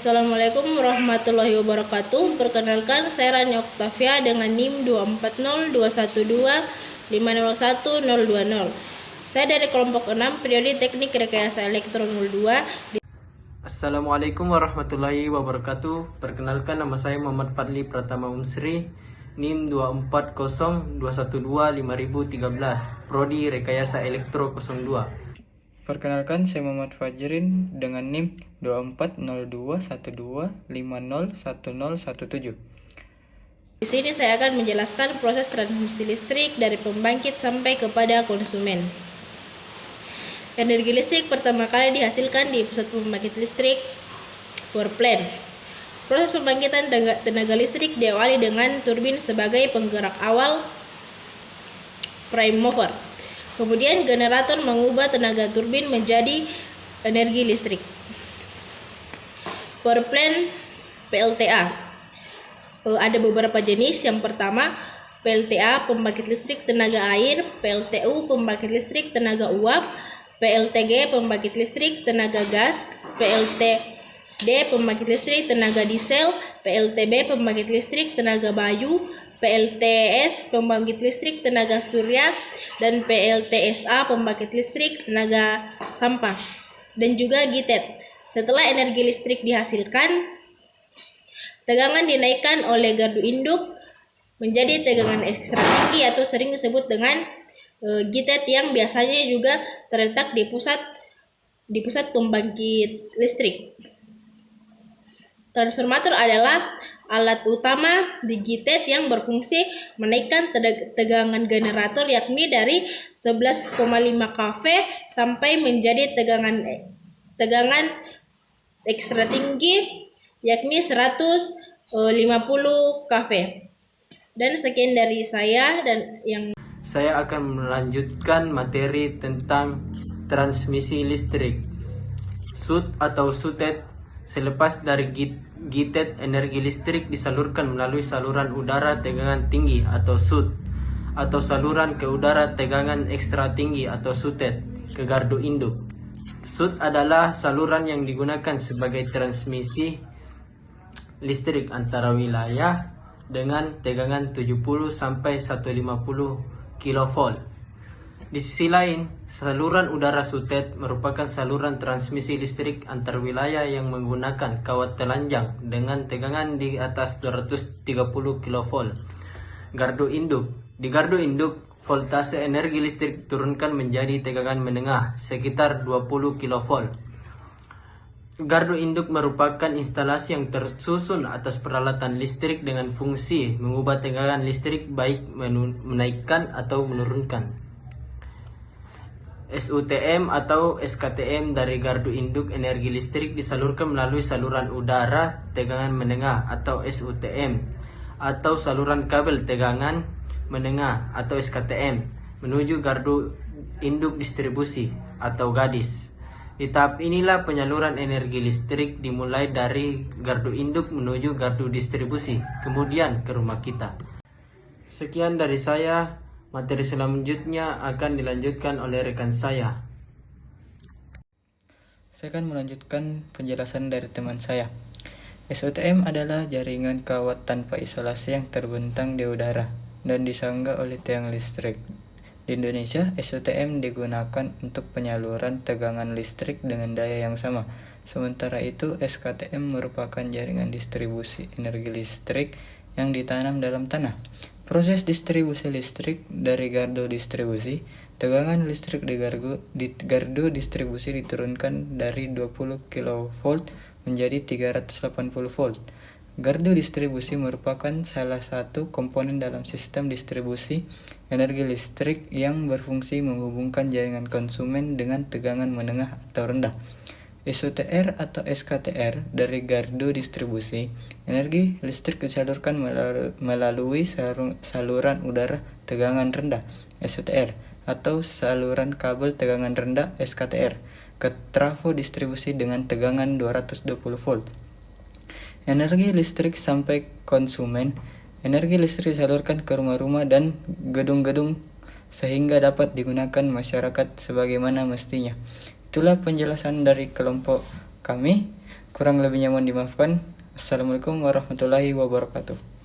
Assalamualaikum warahmatullahi wabarakatuh. Perkenalkan, saya Rani Oktavia dengan NIM 240212501020. Saya dari kelompok 6 Periode Teknik Rekayasa Elektro 02. Assalamualaikum warahmatullahi wabarakatuh. Perkenalkan, nama saya Muhammad Fadli Pratama Umsri, NIM 2402125013, Prodi Rekayasa Elektro 02. Perkenalkan, saya Muhammad Fajrin dengan NIM 240212501017. Di sini saya akan menjelaskan proses transmisi listrik dari pembangkit sampai kepada konsumen. Energi listrik pertama kali dihasilkan di pusat pembangkit listrik power plant. Proses pembangkitan tenaga listrik diawali dengan turbin sebagai penggerak awal prime mover. Kemudian generator mengubah tenaga turbin menjadi energi listrik. Power plant PLTA. Ada beberapa jenis. Yang pertama, PLTA pembangkit listrik tenaga air, PLTU pembangkit listrik tenaga uap, PLTG pembangkit listrik tenaga gas, PLTD pembangkit listrik tenaga diesel, PLTB pembangkit listrik tenaga bayu, PLTS pembangkit listrik tenaga surya, dan PLTSA pembangkit listrik tenaga sampah, dan juga GTET. Setelah energi listrik dihasilkan, tegangan dinaikkan oleh gardu induk menjadi tegangan ekstra tinggi atau sering disebut dengan GTET, yang biasanya juga terletak di pusat pembangkit listrik. Transformator adalah alat utama di GTET yang berfungsi menaikkan tegangan generator, yakni dari 11,5 kV sampai menjadi tegangan ekstra tinggi, yakni 150 kV. Dan sekian dari saya, dan Saya akan melanjutkan materi tentang transmisi listrik. SUT atau SUTET. Selepas dari GTET, energi listrik disalurkan melalui saluran udara tegangan tinggi atau SUT, atau saluran ke udara tegangan ekstra tinggi atau SUTET ke gardu induk. SUT adalah saluran yang digunakan sebagai transmisi listrik antara wilayah dengan tegangan 70 sampai 150 kV. Di sisi lain, saluran udara SUTET merupakan saluran transmisi listrik antar wilayah yang menggunakan kawat telanjang dengan tegangan di atas 230 kV. Gardu induk. Di gardu induk, voltase energi listrik turunkan menjadi tegangan menengah sekitar 20 kV. Gardu induk merupakan instalasi yang tersusun atas peralatan listrik dengan fungsi mengubah tegangan listrik baik menaikkan atau menurunkan. SUTM atau SKTM dari gardu induk energi listrik disalurkan melalui saluran udara tegangan menengah atau SUTM, atau saluran kabel tegangan menengah atau SKTM menuju gardu induk distribusi atau GADIS. Di tahap inilah penyaluran energi listrik dimulai dari gardu induk menuju gardu distribusi, kemudian ke rumah kita. Sekian dari saya. Materi selanjutnya akan dilanjutkan oleh rekan saya. Saya akan melanjutkan penjelasan dari teman saya. SUTM adalah jaringan kawat tanpa isolasi yang terbentang di udara dan disangga oleh tiang listrik. Di Indonesia, SUTM digunakan untuk penyaluran tegangan listrik dengan daya yang sama. Sementara itu, SKTM merupakan jaringan distribusi energi listrik yang ditanam dalam tanah. Proses distribusi listrik dari gardu distribusi. Tegangan listrik di gardu distribusi diturunkan dari 20 kV menjadi 380 volt. Gardu distribusi merupakan salah satu komponen dalam sistem distribusi energi listrik yang berfungsi menghubungkan jaringan konsumen dengan tegangan menengah atau rendah. SUTR atau SKTR dari gardu distribusi, energi listrik disalurkan melalui saluran udara tegangan rendah SUTR atau saluran kabel tegangan rendah SKTR ke trafo distribusi dengan tegangan 220 volt. Energi listrik sampai konsumen. Energi listrik disalurkan ke rumah-rumah dan gedung-gedung sehingga dapat digunakan masyarakat sebagaimana mestinya. Itulah penjelasan dari kelompok kami. Kurang lebihnya mohon dimaafkan. Assalamualaikum warahmatullahi wabarakatuh.